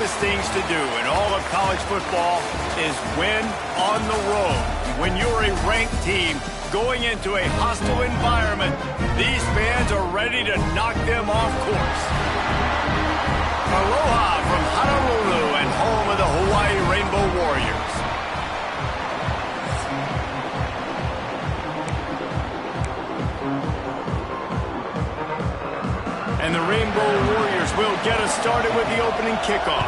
toughest things to do in all of college football is win on the road. When you're a ranked team going into a hostile environment, these fans are ready to knock them off course. Aloha from Honolulu and home of the Hawaii Rainbow Warriors. And the Rainbow Warriors will get us started with the opening kickoff.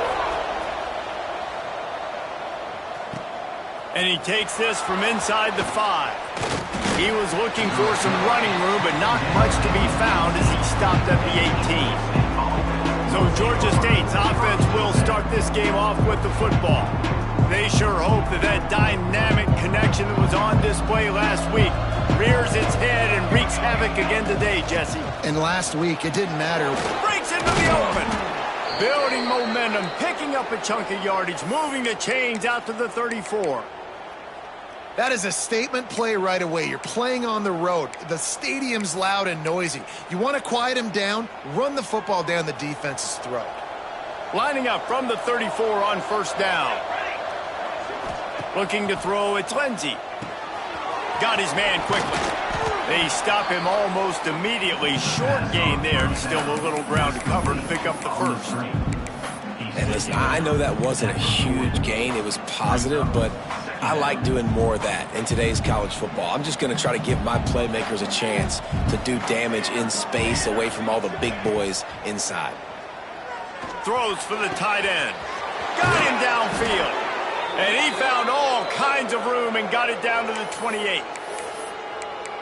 And he takes this from inside the 5. He was looking for some running room, but not much to be found as he stopped at the 18. So Georgia State's offense will start this game off with the football. They sure hope that that dynamic connection that was on display last week rears its head and wreaks havoc again today, Jesse. And last week, it didn't matter. Breaks into the open. Building momentum, picking up a chunk of yardage, moving the chains out to the 34. That is a statement play right away. You're playing on the road. The stadium's loud and noisy. You want to quiet him down, run the football down the defense's throat. Lining up from the 34 on first down. Looking to throw, it's Lindsey. Got his man quickly. They stop him almost immediately. Short gain there. Still a little ground to cover to pick up the first. And listen, I know that wasn't a huge gain. It was positive, but I like doing more of that in today's college football. I'm just going to try to give my playmakers a chance to do damage in space away from all the big boys inside. Throws for the tight end. Got him downfield. And he found all kinds of room and got it down to the 28.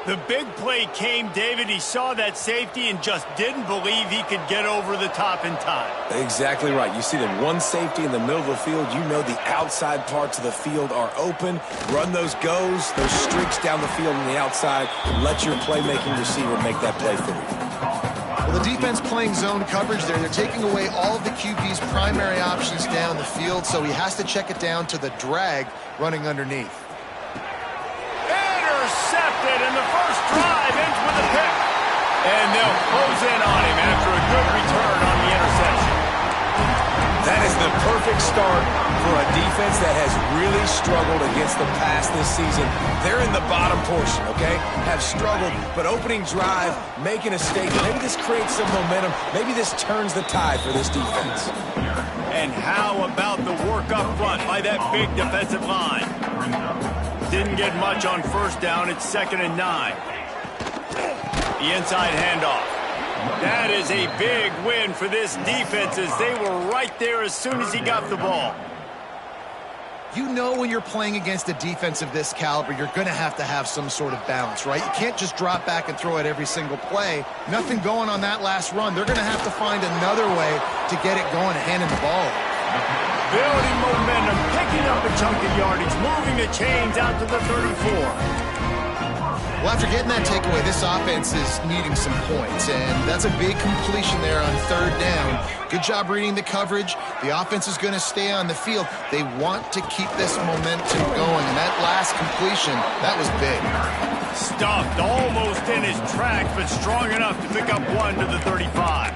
The big play came, David. He saw that safety and just didn't believe he could get over the top in time. Exactly right. You see the one safety in the middle of the field. You know the outside parts of the field are open. Run those goes, those streaks down the field on the outside, and let your playmaking receiver make that play for you. Well, the defense playing zone coverage there. They're taking away all of the QB's primary options down the field, so he has to check it down to the drag running underneath. Intercepted, and the first drive ends with a pick. And they'll close in on him after a good return on the interception. That is the perfect start for a defense that has really struggled against the pass this season. They're in the bottom portion, okay? Have struggled, but opening drive, making a statement. Maybe this creates some momentum. Maybe this turns the tide for this defense. And how about the work up front by that big defensive line? Didn't get much on first down. It's 2nd and 9. The inside handoff. That is a big win for this defense as they were right there as soon as he got the ball. You know when you're playing against a defense of this caliber, you're going to have some sort of balance, right? You can't just drop back and throw it every single play. Nothing going on that last run. They're going to have to find another way to get it going and handing the ball. Building momentum, picking up a chunk of yardage, moving the chains out to the 34. Well, after getting that takeaway, this offense is needing some points, and that's a big completion there on 3rd down. Good job reading the coverage. The offense is going to stay on the field. They want to keep this momentum going, and that last completion, that was big. Stuffed almost in his tracks, but strong enough to pick up one to the 35.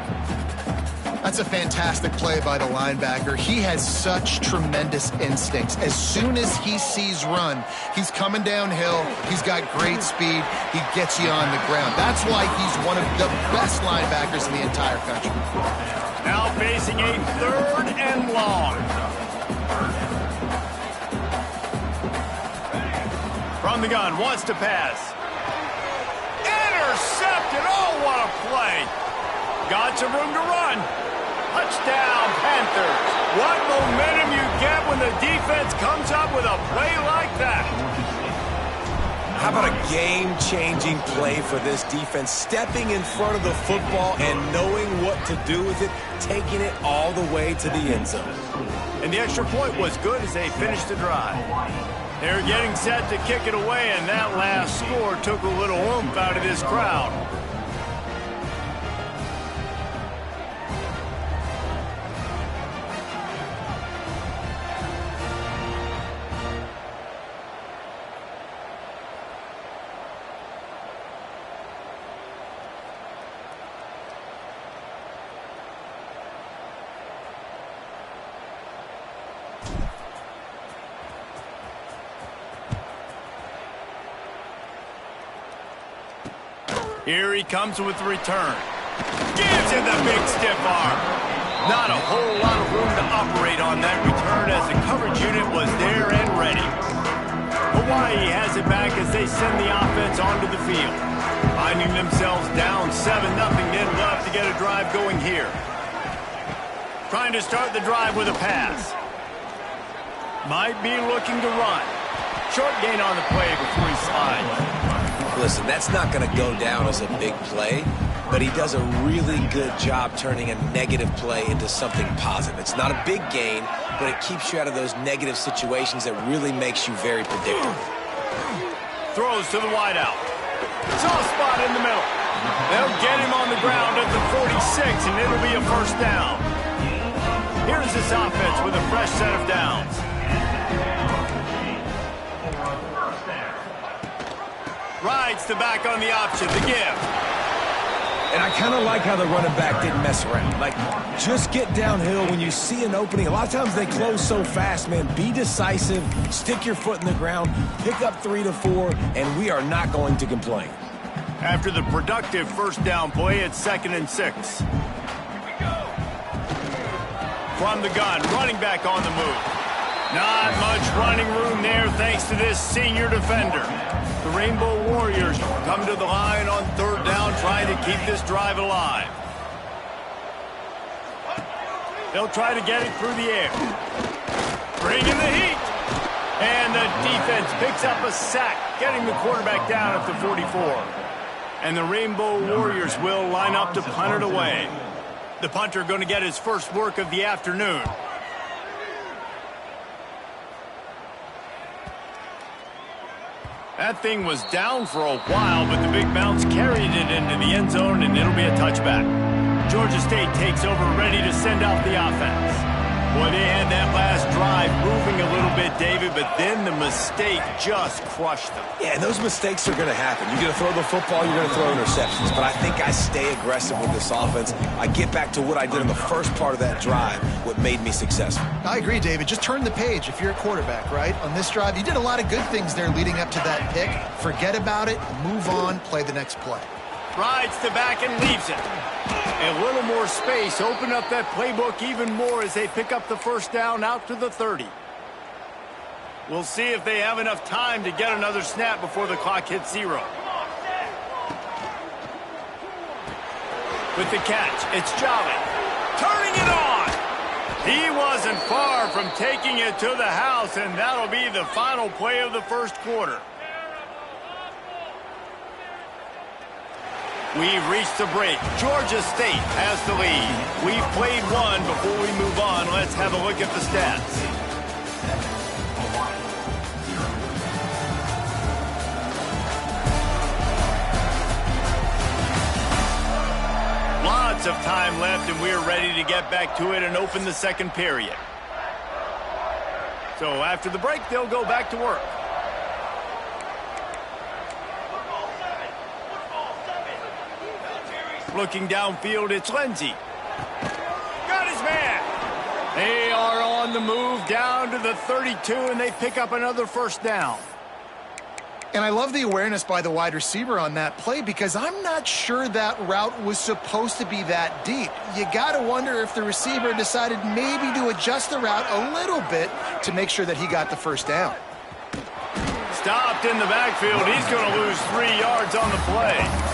That's a fantastic play by the linebacker. He has such tremendous instincts. As soon as he sees run, he's coming downhill. He's got great speed. He gets you on the ground. That's why he's one of the best linebackers in the entire country. Now facing a 3rd and long. From the gun, wants to pass. Intercepted. Oh, what a play. Got some room to run. Touchdown, Panthers. What momentum you get when the defense comes up with a play like that. How about a game-changing play for this defense? Stepping in front of the football and knowing what to do with it, taking it all the way to the end zone. And the extra point was good as they finished the drive. They're getting set to kick it away, and that last score took a little oomph out of this crowd. Here he comes with the return. Gives him the big stiff arm. Not a whole lot of room to operate on that return as the coverage unit was there and ready. Hawaii has it back as they send the offense onto the field. Finding themselves down 7-0, they'd love to get a drive going here. Trying to start the drive with a pass. Might be looking to run. Short gain on the play before he slides. Listen, that's not going to go down as a big play, but he does a really good job turning a negative play into something positive. It's not a big gain, but it keeps you out of those negative situations that really makes you very predictable. Throws to the wideout. Soft spot in the middle. They'll get him on the ground at the 46, and it'll be a first down. Here's this offense with a fresh set of downs. Rides the back on the option, the give. And I kind of like how the running back didn't mess around. Like, just get downhill when you see an opening. A lot of times they close so fast, man. Be decisive, stick your foot in the ground, pick up 3 to 4, and we are not going to complain. After the productive first down play, it's 2nd and 6. From the gun, running back on the move. Not much running room there thanks to this senior defender. The Rainbow Warriors come to the line on 3rd down, trying to keep this drive alive. They'll try to get it through the air. Bring in the heat. And the defense picks up a sack, getting the quarterback down at the 44. And the Rainbow Warriors will line up to punt it away. The punter going to get his first work of the afternoon. That thing was down for a while, but the big bounce carried it into the end zone, and it'll be a touchback. Georgia State takes over, ready to send out the offense. Boy, they had that last drive moving a little bit, David, but then the mistake just crushed them. Yeah, and those mistakes are going to happen. You're going to throw the football, you're going to throw interceptions. But I think I stay aggressive with this offense. I get back to what I did in the first part of that drive, what made me successful. I agree, David. Just turn the page if you're a quarterback, right? On this drive, you did a lot of good things there leading up to that pick. Forget about it, move on, play the next play. Rides to back and leaves it. A little more space, open up that playbook even more as they pick up the first down out to the 30. We'll see if they have enough time to get another snap before the clock hits 0. With the catch, it's Jolly. Turning it on! He wasn't far from taking it to the house, and that'll be the final play of the first quarter. We've reached the break. Georgia State has the lead. We've played one. Before we move on, let's have a look at the stats. Lots of time left, and we're ready to get back to it and open the second period. So after the break, they'll go back to work. Looking downfield, it's Lindsey. Got his man. They are on the move down to the 32, and they pick up another first down. And I love the awareness by the wide receiver on that play because I'm not sure that route was supposed to be that deep. You got to wonder if the receiver decided maybe to adjust the route a little bit to make sure that he got the first down. Stopped in the backfield. He's going to lose 3 yards on the play.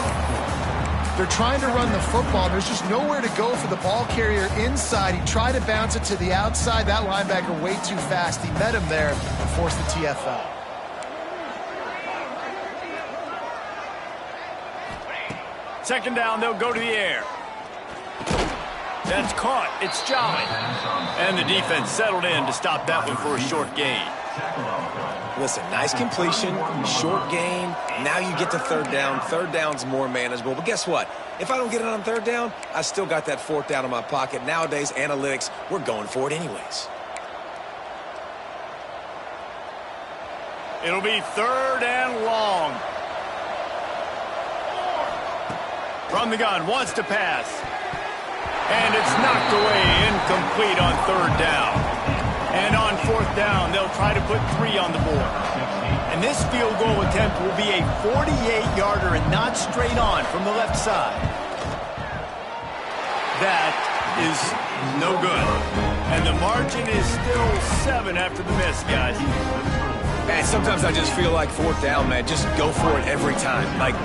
They're trying to run the football. There's just nowhere to go for the ball carrier inside. He tried to bounce it to the outside. That linebacker way too fast. He met him there and forced the TFL. Second down, they'll go to the air. That's caught. It's Jolly. And the defense settled in to stop that one for a short gain. Listen, nice completion, short gain. Now you get to third down. Third down's more manageable. But guess what? If I don't get it on third down, I still got that fourth down in my pocket. Nowadays, analytics, we're going for it anyways. It'll be 3rd and long. From the gun, wants to pass. And it's knocked away, incomplete on 3rd down. And on 4th down, they'll try to put 3 on the board. And And this field goal attempt will be a 48-yarder and not straight on from the left side. That is no good. And the margin is still 7 after the miss, guys. And sometimes I just feel like fourth down, man. Just go for it every time. Like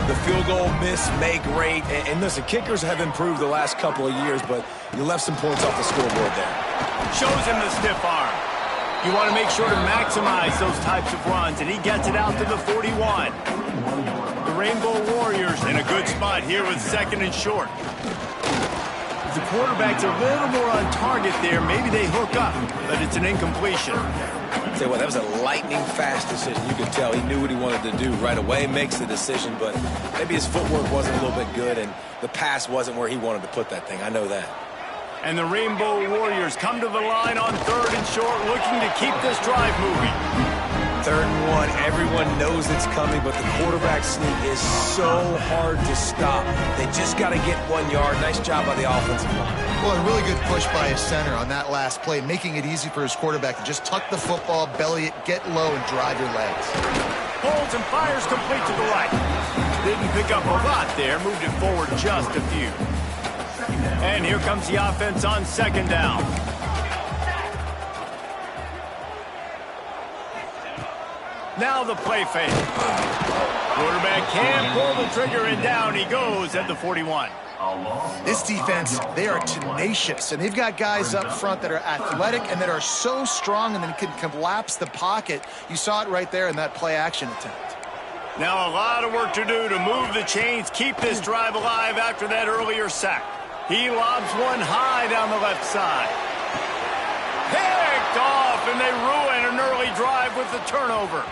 the field goal miss, make great. And listen, kickers have improved the last couple of years, but you left some points off the scoreboard there. Shows him the stiff arm. You want to make sure to maximize those types of runs, and he gets it out to the 41. The Rainbow Warriors in a good spot here with 2nd and short. If the quarterback's a little more on target there, maybe they hook up, but it's an incompletion. Tell you what, that was a lightning-fast decision. You could tell he knew what he wanted to do right away, makes the decision, but maybe his footwork wasn't a little bit good, and the pass wasn't where he wanted to put that thing. I know that. And the Rainbow Warriors come to the line on 3rd and short, looking to keep this drive moving. 3rd and 1, everyone knows it's coming, but the quarterback sneak is so hard to stop. They just got to get 1 yard. Nice job by the offensive line. Well, a really good push by his center on that last play, making it easy for his quarterback to just tuck the football, belly it, get low, and drive your legs. Holds and fires complete to the right. Didn't pick up a lot there, moved it forward just a few. And here comes the offense on 2nd down. Now the play fake. Quarterback can pull the trigger, and down he goes at the 41. This defense, they are tenacious, and they've got guys up front that are athletic and that are so strong and then can collapse the pocket. You saw it right there in that play-action attempt. Now a lot of work to do to move the chains, keep this drive alive after that earlier sack. He lobs one high down the left side. Picked off, and they ruin an early drive with the turnover.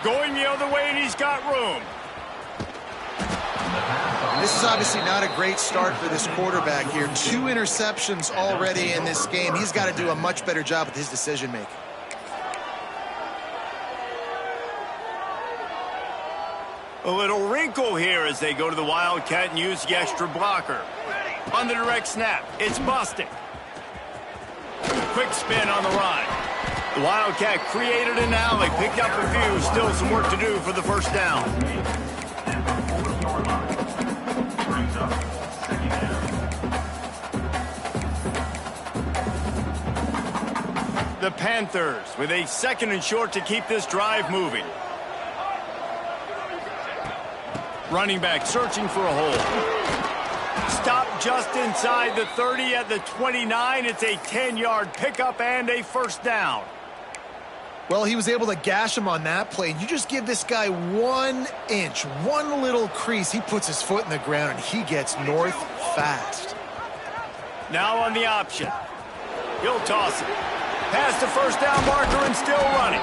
Going the other way, and he's got room. This is obviously not a great start for this quarterback here. 2 interceptions already in this game. He's got to do a much better job with his decision-making. A little wrinkle here as they go to the Wildcat and use the extra blocker. On the direct snap, it's Bostic. Quick spin on the run. The Wildcat created an alley, picked up a few, still some work to do for the 1st down. The Panthers with a 2nd and short to keep this drive moving. Running back searching for a hole. Stop just inside the 30 at the 29. It's a 10-yard pickup and a 1st down. Well, he was able to gash him on that play. You just give this guy 1 inch, one little crease. He puts his foot in the ground, and he gets north fast. Now on the option. He'll toss it. Past the 1st down marker and still running.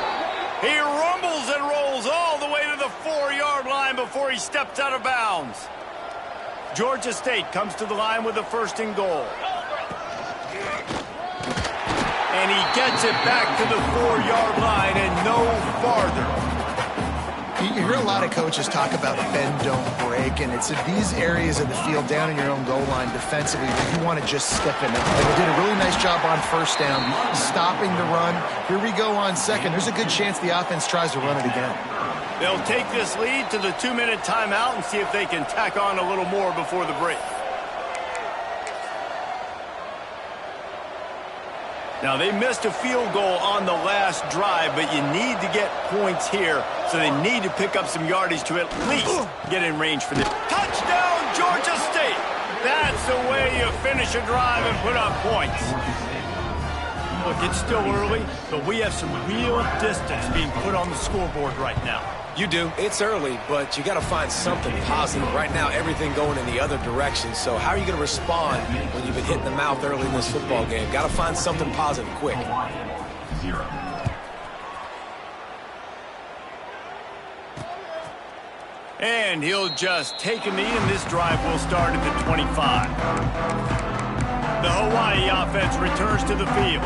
He rumbles and rolls all the way to the 4-yard line before he steps out of bounds. Georgia State comes to the line with a 1st and goal. And he gets it back to the 4-yard line and no farther. You hear a lot of coaches talk about bend, don't break, and it's in these areas of the field down in your own goal line defensively that you want to just step in. They did a really nice job on 1st down, stopping the run. Here we go on 2nd. There's a good chance the offense tries to run it again. They'll take this lead to the 2-minute timeout and see if they can tack on a little more before the break. Now, they missed a field goal on the last drive, but you need to get points here, so they need to pick up some yardage to at least get in range for this. Touchdown, Georgia State! That's the way you finish a drive and put up points. Look, it's still early, but we have some real distance being put on the scoreboard right now. You do. It's early, but you got to find something positive. Right now, everything going in the other direction. So how are you going to respond when you've been hit in the mouth early in this football game? Got to find something positive quick. And he'll just take a knee, and this drive will start at the 25. The Hawaii offense returns to the field.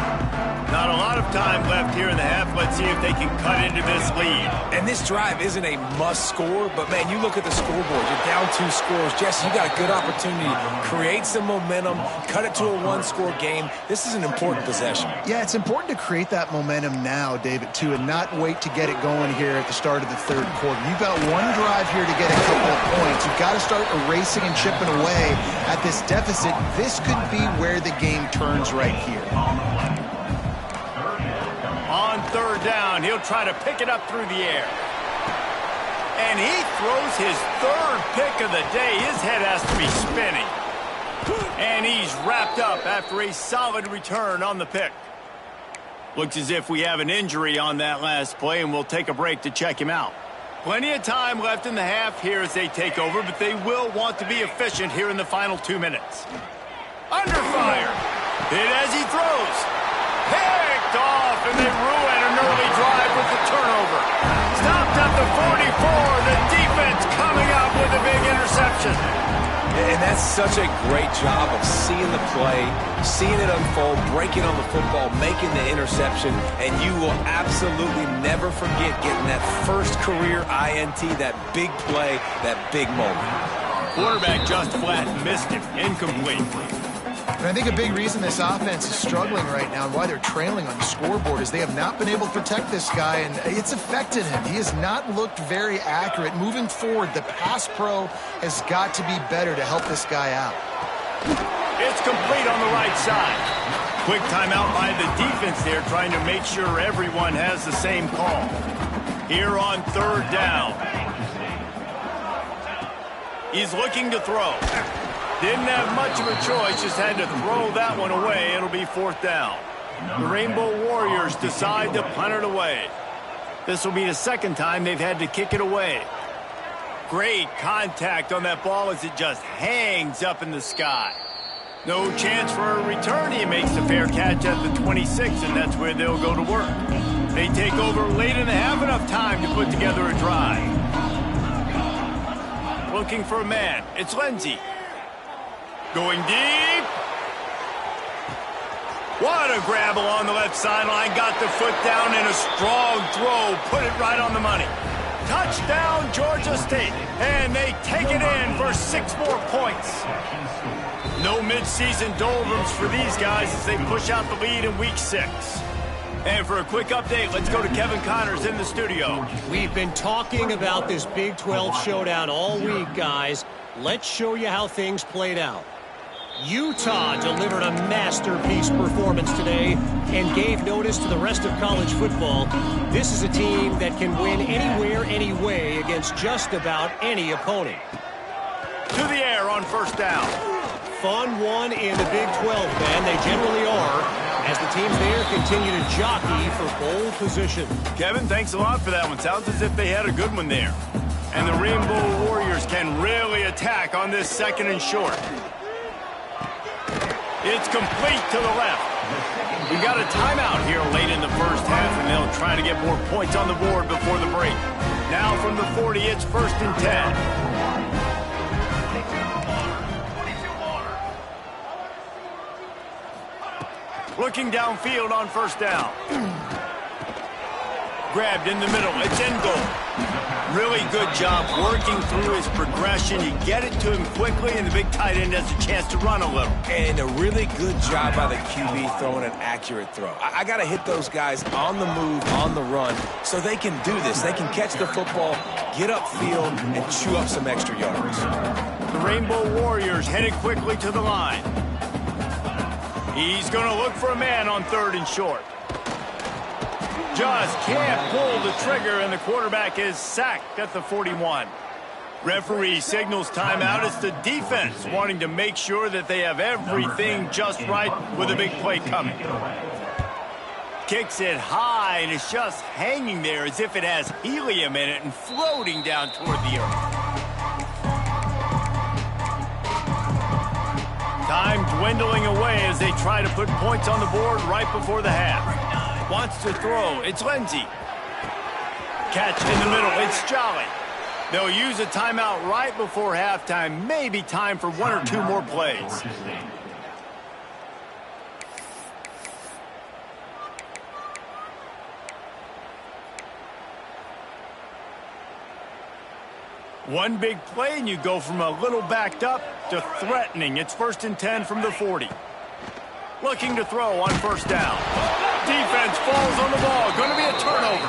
Not a lot of time left here in the half. Let's see if they can cut into this lead. And this drive isn't a must score, but, man, you look at the scoreboard. You're down 2 scores. Jesse, you got a good opportunity to create some momentum, cut it to a 1-score game. This is an important possession. Yeah, it's important to create that momentum now, David, too, and not wait to get it going here at the start of the third quarter. You've got one drive here to get a couple of points. You've got to start erasing and chipping away at this deficit. This could be where the game turns right here. On third down, he'll try to pick it up through the air. And he throws his 3rd pick of the day. His head has to be spinning. And he's wrapped up after a solid return on the pick. Looks as if we have an injury on that last play, and we'll take a break to check him out. Plenty of time left in the half here as they take over, but they will want to be efficient here in the final 2 minutes. Under fire. Hit as he throws. Picked off, and they ruin an early drive with the turnover. Stopped at the 44. The defense coming up with a big interception. And that's such a great job of seeing the play, seeing it unfold, breaking on the football, making the interception, and you will absolutely never forget getting that first career INT, that big play, that big moment. Quarterback just flat missed it. Incomplete. And I think a big reason this offense is struggling right now and why they're trailing on the scoreboard is they have not been able to protect this guy, and it's affected him. He has not looked very accurate. Moving forward, the pass pro has got to be better to help this guy out. It's complete on the right side. Quick timeout by the defense there, trying to make sure everyone has the same call. Here on third down. He's looking to throw. Didn't have much of a choice, just had to throw that one away. It'll be 4th down. The Rainbow Warriors decide to punt it away. This will be the 2nd time they've had to kick it away. Great contact on that ball as it just hangs up in the sky. No chance for a return. He makes the fair catch at the 26, and that's where they'll go to work. They take over late in the half, enough time to put together a drive. Looking for a man. It's Lindsey. Going deep. What a grab along the left sideline. Got the foot down in a strong throw. Put it right on the money. Touchdown, Georgia State. And they take it in for 6 more points. No midseason doldrums for these guys as they push out the lead in week 6. And for a quick update, let's go to Kevin Connors in the studio. We've been talking about this Big 12 showdown all week, guys. Let's show you how things played out. Utah delivered a masterpiece performance today and gave notice to the rest of college football. This is a team that can win anywhere, any way against just about any opponent. To the air on first down. Fun one in the Big 12, man. They generally are, as the teams there continue to jockey for pole position. Kevin, thanks a lot for that one. Sounds as if they had a good one there. And the Rainbow Warriors can really attack on this 2nd and short. It's complete to the left. We got a timeout here late in the first half, and they'll try to get more points on the board before the break. Now from the 40, it's 1st and 10. Looking downfield on first down. Grabbed in the middle. It's in goal. Really good job working through his progression. You get it to him quickly, and the big tight end has a chance to run a little. And a really good job by the QB throwing an accurate throw. I got to hit those guys on the move, on the run, so they can do this. They can catch the football, get upfield, and chew up some extra yards. The Rainbow Warriors headed quickly to the line. He's going to look for a man on 3rd and short. Just can't pull the trigger, and the quarterback is sacked at the 41. Referee signals timeout. It's the defense wanting to make sure that they have everything just right with a big play coming. Kicks it high, and it's just hanging there as if it has helium in it and floating down toward the earth. Time dwindling away as they try to put points on the board right before the half. Wants to throw. It's Lindsey. Catch in the middle. It's Jolly. They'll use a timeout right before halftime. Maybe time for 1 or 2 more plays. One big play, and you go from a little backed up to threatening. It's 1st and 10 from the 40. Looking to throw on 1st down. Defense falls on the ball. Going to be a turnover.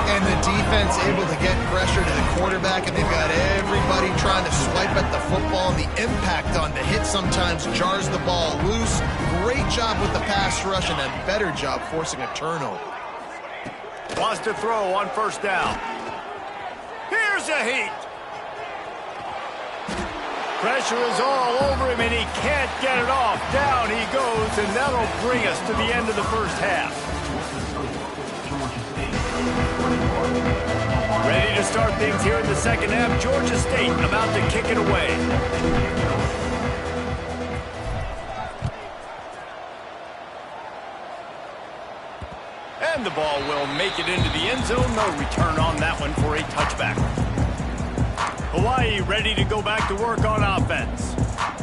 And the defense able to get pressure to the quarterback, and they've got everybody trying to swipe at the football, and the impact on the hit sometimes jars the ball loose. Great job with the pass rush, and a better job forcing a turnover. Wants to throw on 1st down. Here's a heat. Pressure is all over him, and he can't get it off. Down he goes, and that'll bring us to the end of the first half. Ready to start things here in the second half. Georgia State about to kick it away. And the ball will make it into the end zone. No return on that one for a touchback. Hawaii ready to go back to work on offense.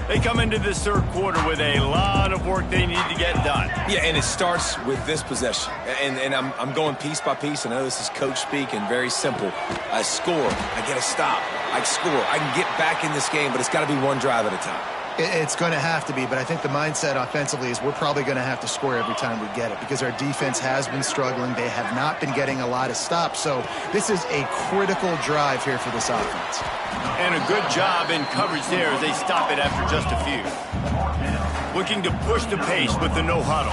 They come into this third quarter with a lot of work they need to get done. Yeah, and it starts with this possession. And I'm going piece by piece. I know this is coach speak and very simple. I score. I get a stop. I score. I can get back in this game, but it's got to be one drive at a time. It's going to have to be, but I think the mindset offensively is we're probably going to have to score every time we get it because our defense has been struggling. They have not been getting a lot of stops, so this is a critical drive here for this offense. And a good job in coverage there as they stop it after just a few. Looking to push the pace with the no huddle.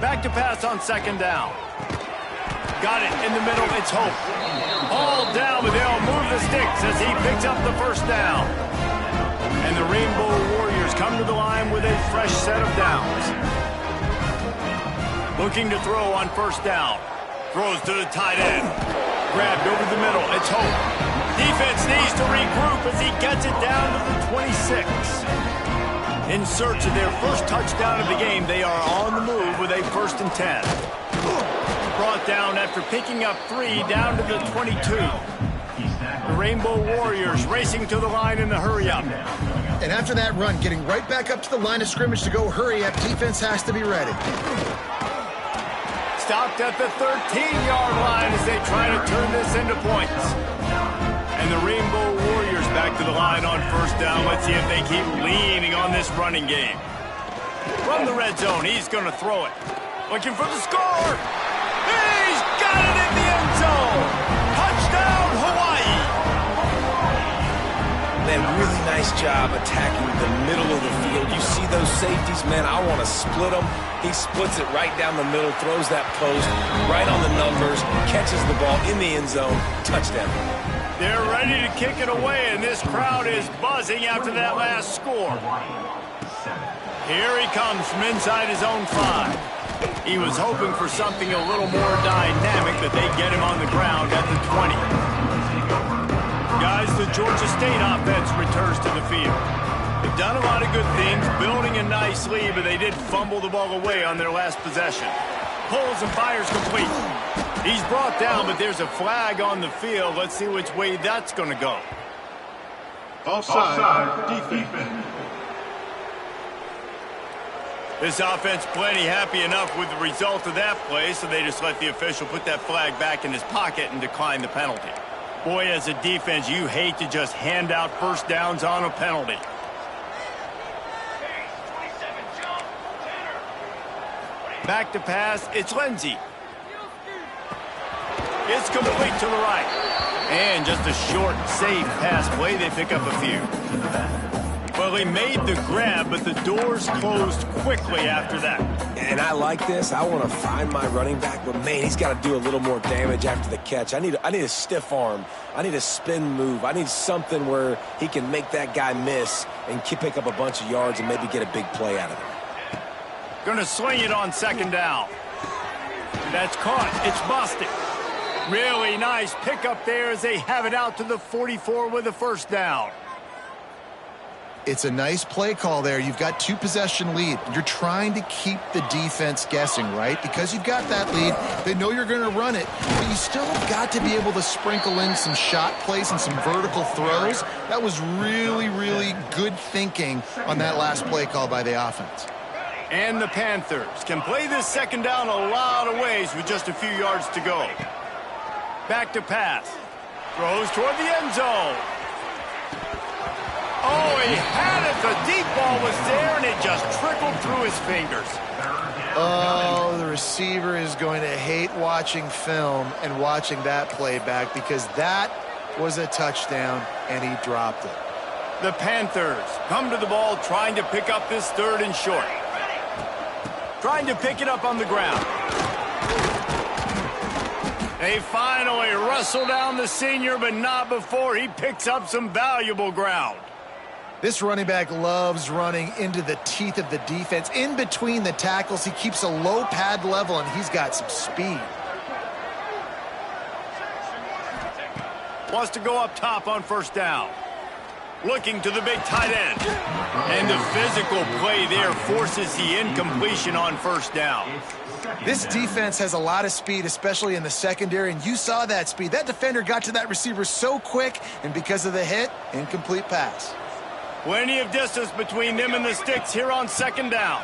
Back to pass on 2nd down. Got it in the middle. It's Hope. All down, but they'll move the sticks as he picks up the 1st down. And the Rainbow Warriors come to the line with a fresh set of downs. Looking to throw on 1st down. Throws to the tight end. Grabbed over the middle. It's Hope. Defense needs to regroup as he gets it down to the 26. In search of their first touchdown of the game, they are on the move with a 1st and 10. Brought down after picking up 3 down to the 22. The Rainbow Warriors racing to the line in the hurry-up. And after that run, getting right back up to the line of scrimmage to go hurry-up, defense has to be ready. Stopped at the 13-yard line as they try to turn this into points. And the Rainbow Warriors back to the line on 1st down. Let's see if they keep leaning on this running game. From the red zone, he's going to throw it. Looking for the score. He's got it in the end zone. Touchdown, Hawaii. Man, really nice job attacking the middle of the field. You see those safeties, man, I want to split them. He splits it right down the middle, throws that post right on the numbers, catches the ball in the end zone. Touchdown. They're ready to kick it away, and this crowd is buzzing after that last score. Here he comes from inside his own 5. He was hoping for something a little more dynamic, but they get him on the ground at the 20. Guys, the Georgia State offense returns to the field. They've done a lot of good things, building a nice lead, but they did fumble the ball away on their last possession. Pulls and fires complete. He's brought down, but there's a flag on the field. Let's see which way that's going to go. Offside, defense. This offense plenty happy enough with the result of that play, so they just let the official put that flag back in his pocket and decline the penalty. Boy, as a defense, you hate to just hand out 1st downs on a penalty. Back to pass, it's Lindsey. It's complete to the right. And just a short, safe pass play, they pick up a few. Well, he made the grab, but the doors closed quickly after that. And I like this. I want to find my running back, but, man, he's got to do a little more damage after the catch. I need a stiff arm. I need a spin move. I need something where he can make that guy miss and pick up a bunch of yards and maybe get a big play out of it. Going to sling it on 2nd down. That's caught. It's busted. Really nice pickup there as they have it out to the 44 with a 1st down. It's a nice play call there. You've got 2-possession lead. You're trying to keep the defense guessing, right? Because you've got that lead, they know you're going to run it, but you still have got to be able to sprinkle in some shot plays and some vertical throws. That was really, really good thinking on that last play call by the offense. And the Panthers can play this 2nd down a lot of ways with just a few yards to go. Back to pass. Throws toward the end zone. Oh, he had it. The deep ball was there, and it just trickled through his fingers. Oh, the receiver is going to hate watching film and watching that play back because that was a touchdown, and he dropped it. The Panthers come to the ball trying to pick up this 3rd and short. Trying to pick it up on the ground. They finally wrestle down the senior, but not before he picks up some valuable ground. This running back loves running into the teeth of the defense. In between the tackles, he keeps a low pad level, and he's got some speed. Wants to go up top on 1st down. Looking to the big tight end. And the physical play there forces the incompletion on 1st down. This defense has a lot of speed, especially in the secondary, and you saw that speed. That defender got to that receiver so quick, and because of the hit, incomplete pass. Plenty of distance between them and the sticks here on 2nd down.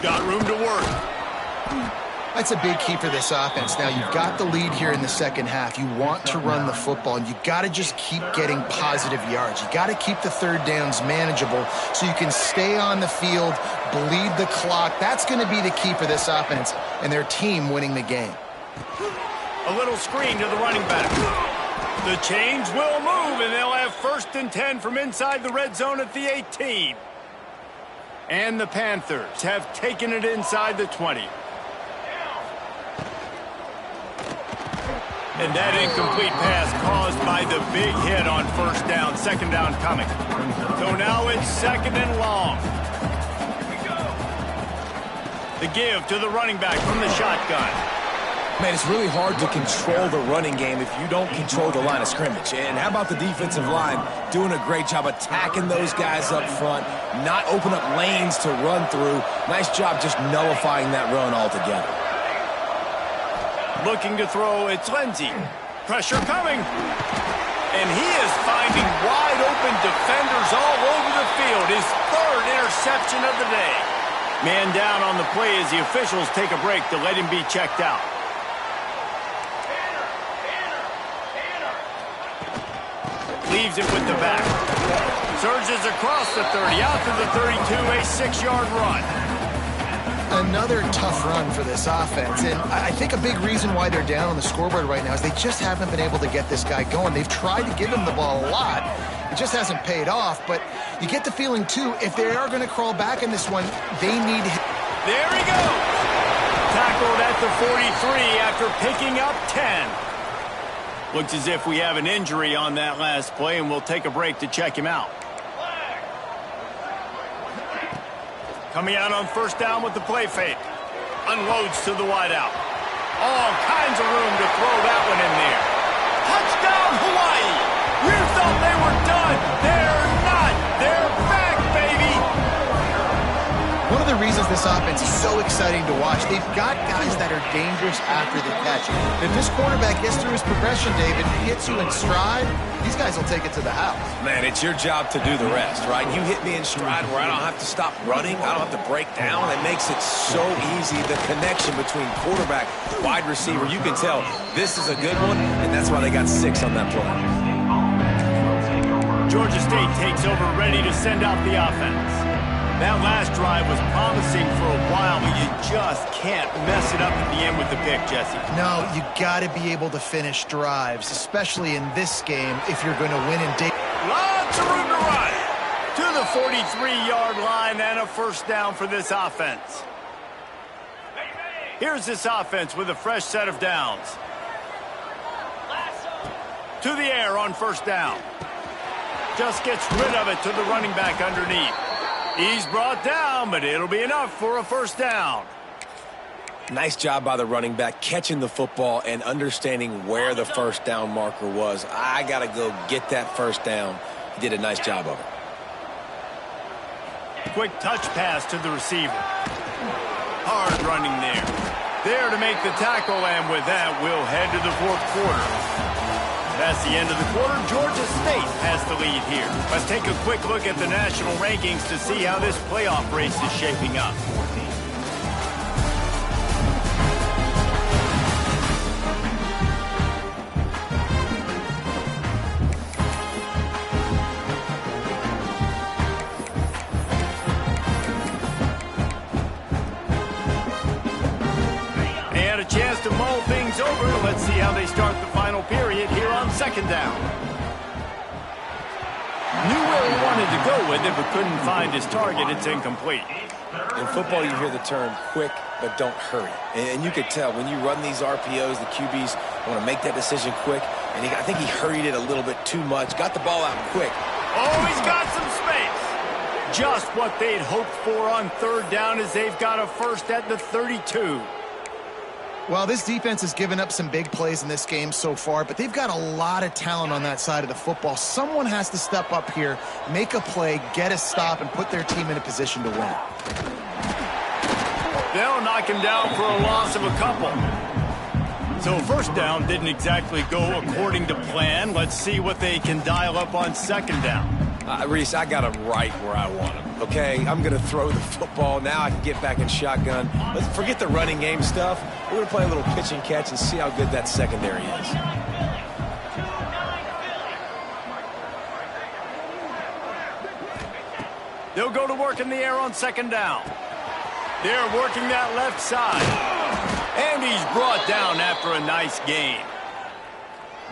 Got room to work. That's a big key for this offense. Now, you've got the lead here in the 2nd half. You want to run the football, and you got to just keep getting positive yards. You got to keep the 3rd downs manageable so you can stay on the field, bleed the clock. That's going to be the key for this offense and their team winning the game. A little screen to the running back. The chains will move, and they'll have 1st and 10 from inside the red zone at the 18. And the Panthers have taken it inside the 20. And that incomplete pass caused by the big hit on 1st down. 2nd down coming. So now it's 2nd and long. The give to the running back from the shotgun. Man, it's really hard to control the running game if you don't control the line of scrimmage. And how about the defensive line doing a great job attacking those guys up front, not open up lanes to run through. Nice job just nullifying that run altogether. Looking to throw, it's Lindsey. Pressure coming. And he is finding wide open defenders all over the field. His 3rd interception of the day. Man down on the play as the officials take a break to let him be checked out. Leaves it with the back. Surges across the 30, out to the 32, a 6-yard run. Another tough run for this offense, and I think a big reason why they're down on the scoreboard right now is they just haven't been able to get this guy going. They've tried to give him the ball a lot. It just hasn't paid off, but you get the feeling, too, if they are going to crawl back in this one, they need... There he goes! Tackled at the 43 after picking up 10. Looks as if we have an injury on that last play, and we'll take a break to check him out. Coming out on 1st down with the play fake. Unloads to the wideout. All kinds of room to throw that one in there. Touchdown, Hawaii! You thought they were done. They're not. They're back, baby! One of the reasons this offense is so exciting to watch, they've got guys that are dangerous after the catch. If this quarterback gets through his progression, David, hits you in stride, these guys will take it to the house. Man, it's your job to do the rest, right? You hit me in stride where I don't have to stop running. I don't have to break down. It makes it so easy. The connection between quarterback, wide receiver, you can tell this is a good one, and that's why they got 6 on that play. Georgia State takes over, ready to send out the offense. That last drive was promising for a while, but you just can't mess it up at the end with the pick, Jesse. No, you got to be able to finish drives, especially in this game if you're going to win in day. Lots of room to run. To the 43-yard line and a 1st down for this offense. Here's this offense with a fresh set of downs. To the air on 1st down. Just gets rid of it to the running back underneath. He's brought down, but it'll be enough for a 1st down. Nice job by the running back catching the football and understanding where the 1st down marker was. I got to go get that 1st down. He did a nice job of it. Quick touch pass to the receiver. Hard running there. There to make the tackle, and with that, we'll head to the 4th quarter. That's the end of the quarter. Georgia State has the lead here. Let's take a quick look at the national rankings to see how this playoff race is shaping up. mull things over. Let's see how they start the final period here on second down. Knew where he wanted to go with it, but couldn't find his target. It's incomplete. In football, you hear the term quick, but don't hurry. And you could tell when you run these RPOs, the QBs want to make that decision quick. And I think he hurried it a little bit too much. Got the ball out quick. Oh, he's got some space. Just what they'd hoped for on third down as they've got a first at the 32. Well, this defense has given up some big plays in this game so far, but they've got a lot of talent on that side of the football. Someone has to step up here, make a play, get a stop, and put their team in a position to win. They'll knock him down for a loss of a couple. So first down didn't exactly go according to plan. Let's see what they can dial up on second down. Reese, I got him right where I want him, okay? I'm going to throw the football. Now I can get back in shotgun. Let's forget the running game stuff. We're going to play a little pitch and catch and see how good that secondary is. They'll go to work in the air on second down. They're working that left side. And he's brought down after a nice gain.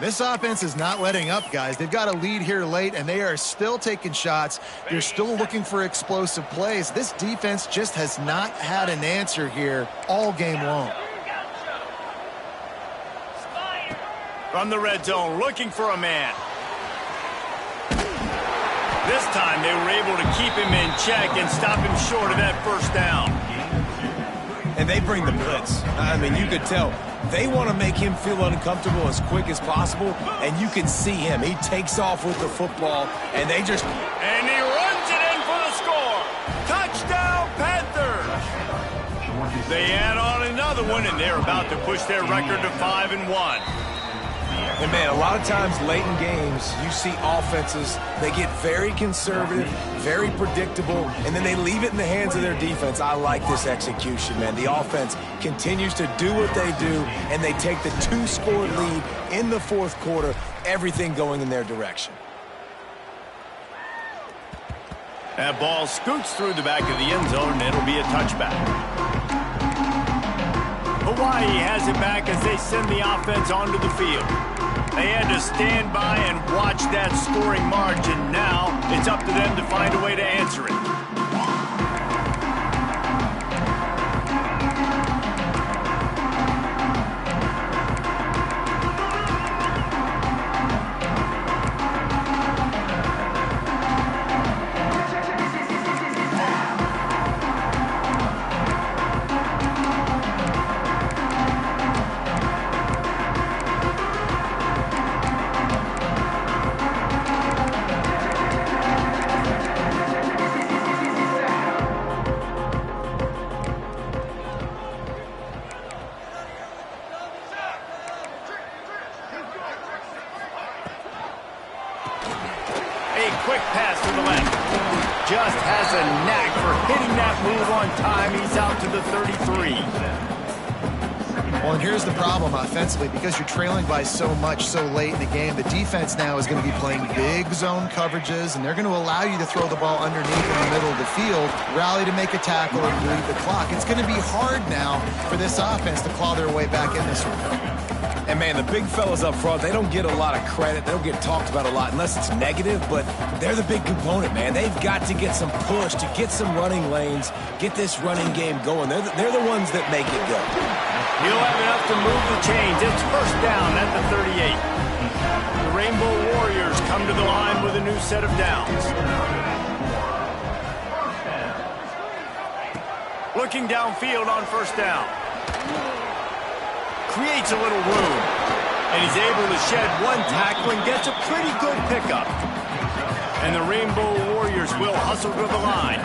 This offense is not letting up, guys. They've got a lead here late, and they are still taking shots. They're still looking for explosive plays. This defense just has not had an answer here all game long. From the red zone, looking for a man. This time they were able to keep him in check and stop him short of that first down. And they bring the blitz. I mean, you could tell they want to make him feel uncomfortable as quick as possible, and you can see him. He takes off with the football, and they just... And he runs it in for the score. Touchdown, Panthers. They add on another one, and they're about to push their record to 5-1. And, man, a lot of times late in games, you see offenses, they get very conservative, very predictable, and then they leave it in the hands of their defense. I like this execution, man. The offense continues to do what they do, and they take the 2-score lead in the fourth quarter, everything going in their direction. That ball scoots through the back of the end zone, and it'll be a touchback. Hawaii has it back as they send the offense onto the field. They had to stand by and watch that scoring margin. Now it's up to them to find a way to answer it. Quick pass to the left. Just has a knack for hitting that move on time. He's out to the 33. Well, and here's the problem offensively. Because you're trailing by so much so late in the game, the defense now is going to be playing big zone coverages, and they're going to allow you to throw the ball underneath in the middle of the field, rally to make a tackle, and bleed the clock. It's going to be hard now for this offense to claw their way back in this one. And, man, the big fellas up front, they don't get a lot of credit. They don't get talked about a lot unless it's negative, but they're the big component, man. They've got to get some push, to get some running lanes, get this running game going. They're the ones that make it go. He'll have enough to move the chains. It's first down at the 38. The Rainbow Warriors come to the line with a new set of downs. Looking downfield on first down. Creates a little room, and he's able to shed one tackle and gets a pretty good pickup. And the Rainbow Warriors will hustle to the line.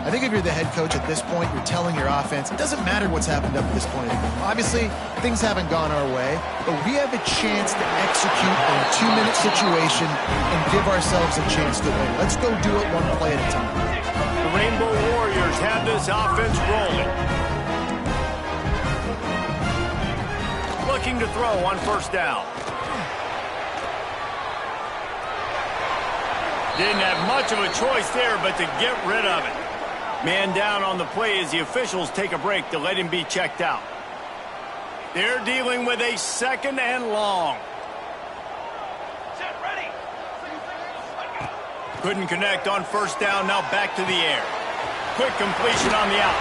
I think if you're the head coach at this point, you're telling your offense, it doesn't matter what's happened up to this point. Obviously, things haven't gone our way, but we have a chance to execute a 2-minute situation and give ourselves a chance to win. Let's go do it one play at a time. The Rainbow Warriors have this offense rolling. Looking to throw on first down. Didn't have much of a choice there, but to get rid of it. Man down on the play as the officials take a break to let him be checked out. They're dealing with a 2nd and long. Couldn't connect on 1st down. Now back to the air. Quick completion on the out.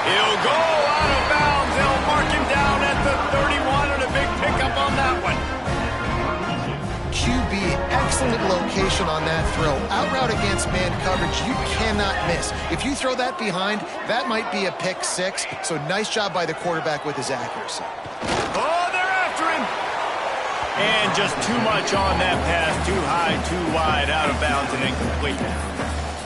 He'll go out of bounds. They'll mark him down at the 31, and a big pickup on that one. QB, excellent location on that throw. Out route against man coverage, you cannot miss. If you throw that behind, that might be a pick 6. So nice job by the quarterback with his accuracy. Oh, they're after him. And just too much on that pass. Too high, too wide, out of bounds, and incomplete.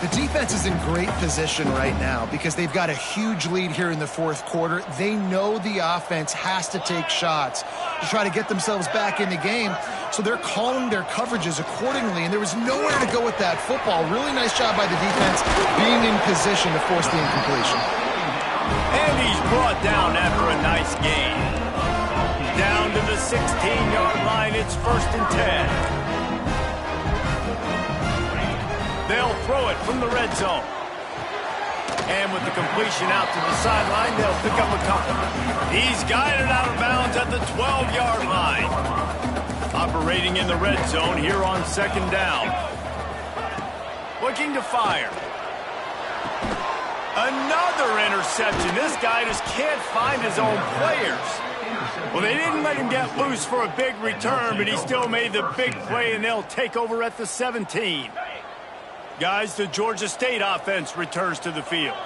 The defense is in great position right now because they've got a huge lead here in the 4th quarter. They know the offense has to take shots to try to get themselves back in the game, so they're calling their coverages accordingly, and there was nowhere to go with that football. Really nice job by the defense being in position to force the incompletion. And he's brought down after a nice gain. Down to the 16-yard line, it's 1st and 10. They'll throw it from the red zone. And with the completion out to the sideline, they'll pick up a couple. He's guided out of bounds at the 12-yard line. Operating in the red zone here on 2nd down. Looking to fire. Another interception. This guy just can't find his own players. Well, they didn't let him get loose for a big return, but he still made the big play, and they'll take over at the 17. Guys, the Georgia State offense returns to the field.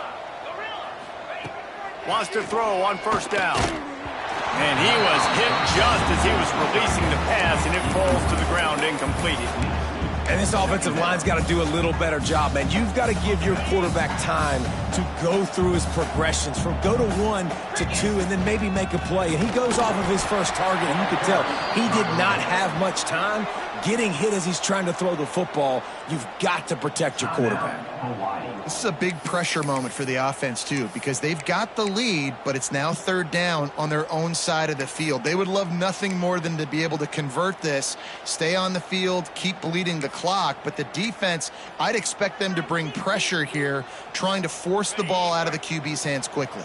Wants to throw on 1st down. And he was hit just as he was releasing the pass, and it falls to the ground incomplete. And this offensive line's got to do a little better job, man. You've got to give your quarterback time to go through his progressions from go to 1 to 2 and then maybe make a play. And he goes off of his first target, and you can tell he did not have much time getting hit as he's trying to throw the football. You've got to protect your quarterback. This is a big pressure moment for the offense, too, because they've got the lead, but it's now 3rd down on their own side of the field. They would love nothing more than to be able to convert this, stay on the field, keep bleeding the clock, but the defense, I'd expect them to bring pressure here, trying to force the ball out of the QB's hands quickly.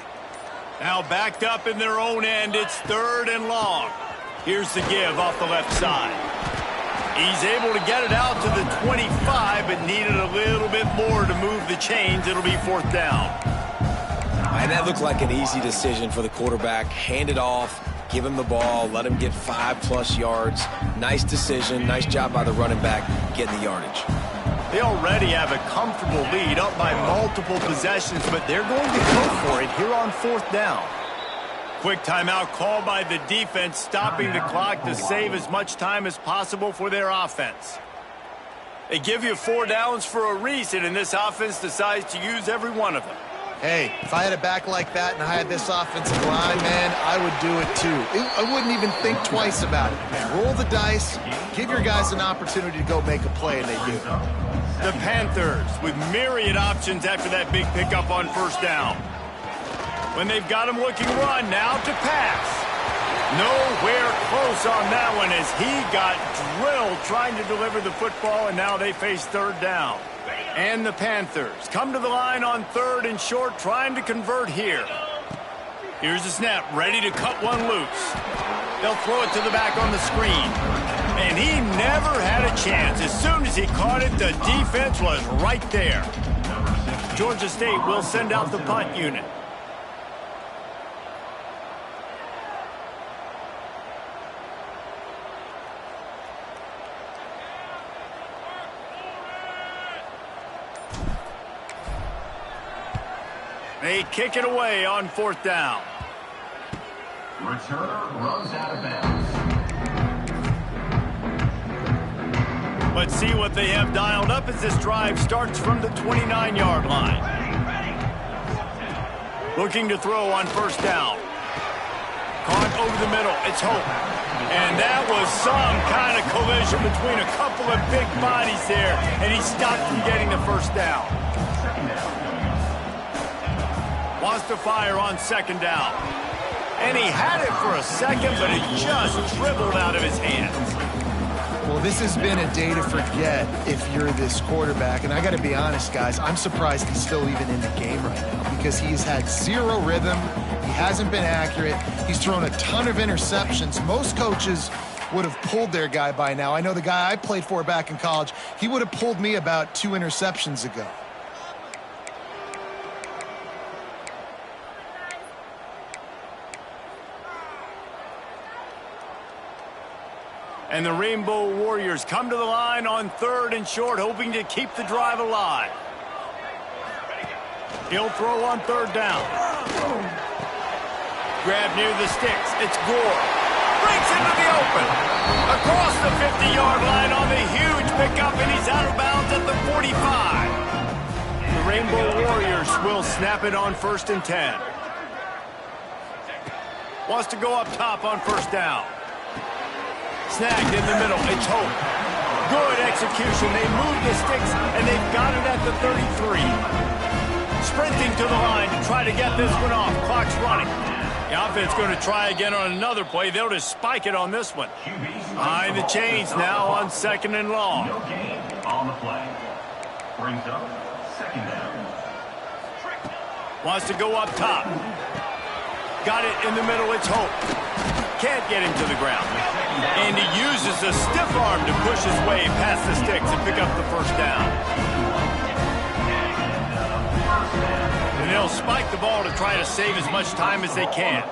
Now backed up in their own end, it's 3rd and long. Here's the give off the left side. He's able to get it out to the 25, but needed a little bit more to move the chains. It'll be 4th down. And that looked like an easy decision for the quarterback. Hand it off, give him the ball, let him get 5+ yards. Nice decision. Nice job by the running back getting the yardage. They already have a comfortable lead up by multiple possessions, but they're going to go for it here on 4th down. Quick timeout called by the defense, stopping the clock to save as much time as possible for their offense. They give you 4 downs for a reason, and this offense decides to use every one of them. Hey, if I had a back like that and I had this offensive line, man, I would do it too. I wouldn't even think twice about it. Roll the dice, give your guys an opportunity to go make a play, and they do. The Panthers with myriad options after that big pickup on 1st down. When they've got him looking run, now to pass. Nowhere close on that one as he got drilled trying to deliver the football, and now they face 3rd down. And the Panthers come to the line on 3rd and short, trying to convert here. Here's the snap, ready to cut one loose. They'll throw it to the back on the screen. And he never had a chance. As soon as he caught it, the defense was right there. Georgia State will send out the punt unit. They kick it away on 4th down. Returner runs out of bounds. Let's see what they have dialed up as this drive starts from the 29-yard line. Looking to throw on 1st down. Caught over the middle. It's Hope. And that was some kind of collision between a couple of big bodies there, and he stopped from getting the 1st down. Wants to fire on 2nd down. And he had it for a second, but it just dribbled out of his hands. Well, this has been a day to forget if you're this quarterback. And I got to be honest, guys, I'm surprised he's still even in the game right now because he's had zero rhythm. He hasn't been accurate. He's thrown a ton of interceptions. Most coaches would have pulled their guy by now. I know the guy I played for back in college, he would have pulled me about 2 interceptions ago. And the Rainbow Warriors come to the line on 3rd and short, hoping to keep the drive alive. He'll throw on 3rd down. Grab near the sticks. It's Gore. Breaks into the open. Across the 50-yard line on the huge pickup, and he's out of bounds at the 45. The Rainbow Warriors will snap it on 1st and 10. Wants to go up top on 1st down. Snagged in the middle. It's Hope. Good execution. They move the sticks, and they've got it at the 33. Sprinting to the line to try to get this one off. Clock's running. The offense going to try again on another play. They'll just spike it on this one. Behind the chains now on 2nd and long. No gain on the play. Brings up 2nd down. Wants to go up top. Got it in the middle. It's Hope. Can't get him to the ground. And he uses the stiff arm to push his way past the sticks and pick up the 1st down. And they'll spike the ball to try to save as much time as they can.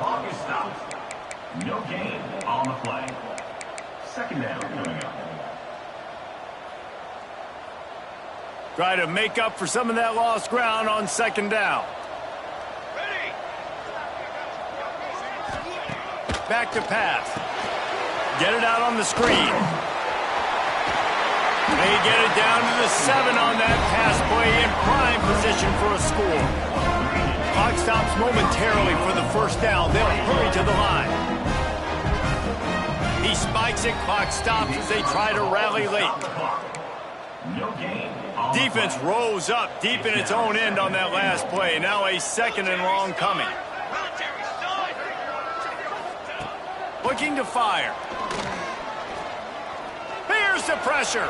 No gain on the play. 2nd down coming up. Try to make up for some of that lost ground on 2nd down. Back to pass. Get it out on the screen. They get it down to the 7 on that pass play in prime position for a score. Clock stops momentarily for the 1st down. They'll hurry to the line. He spikes it. Clock stops as they try to rally late. No gain. Defense rose up deep in its own end on that last play. Now a 2nd and long coming. Looking to fire. Here's the pressure.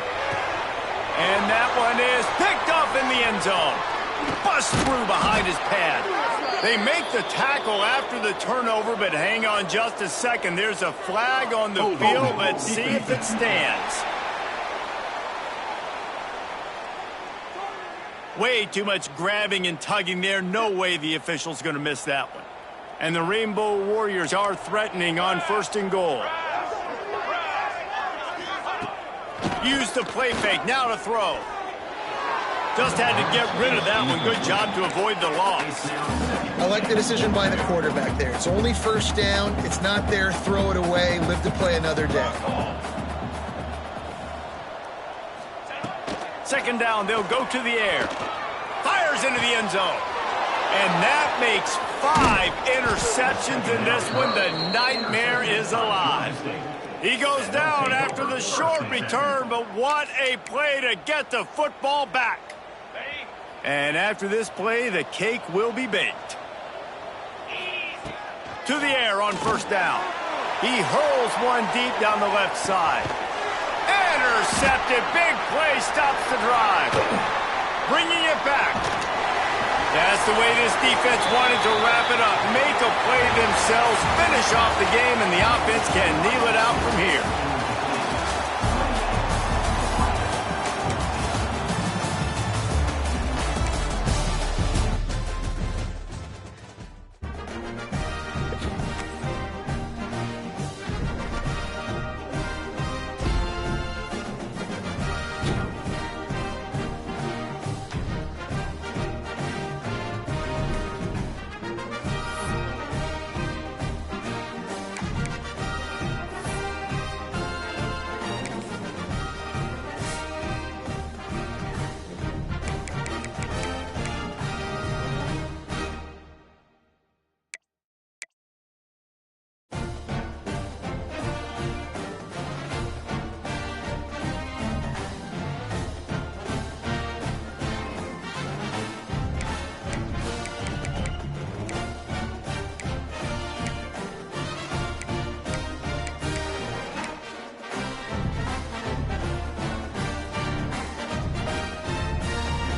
And that one is picked up in the end zone. Bust through behind his pad. They make the tackle after the turnover, but hang on just a second. There's a flag on the field. Let's see if it stands. Way too much grabbing and tugging there. No way the official's going to miss that one. And the Rainbow Warriors are threatening on 1st and goal. Use the play fake, now to throw. Just had to get rid of that one. Good job to avoid the loss. I like the decision by the quarterback there. It's only 1st down. It's not there. Throw it away. Live to play another day. 2nd down, they'll go to the air. Fires into the end zone. And that makes 5 interceptions in this one. The nightmare is alive. He goes down after the short return, but what a play to get the football back. And after this play, the cake will be baked. To the air on 1st down. He hurls one deep down the left side. Intercepted. Big play stops the drive. Bringing it back. That's the way this defense wanted to wrap it up. Make a play themselves, finish off the game, and the offense can kneel it out from here.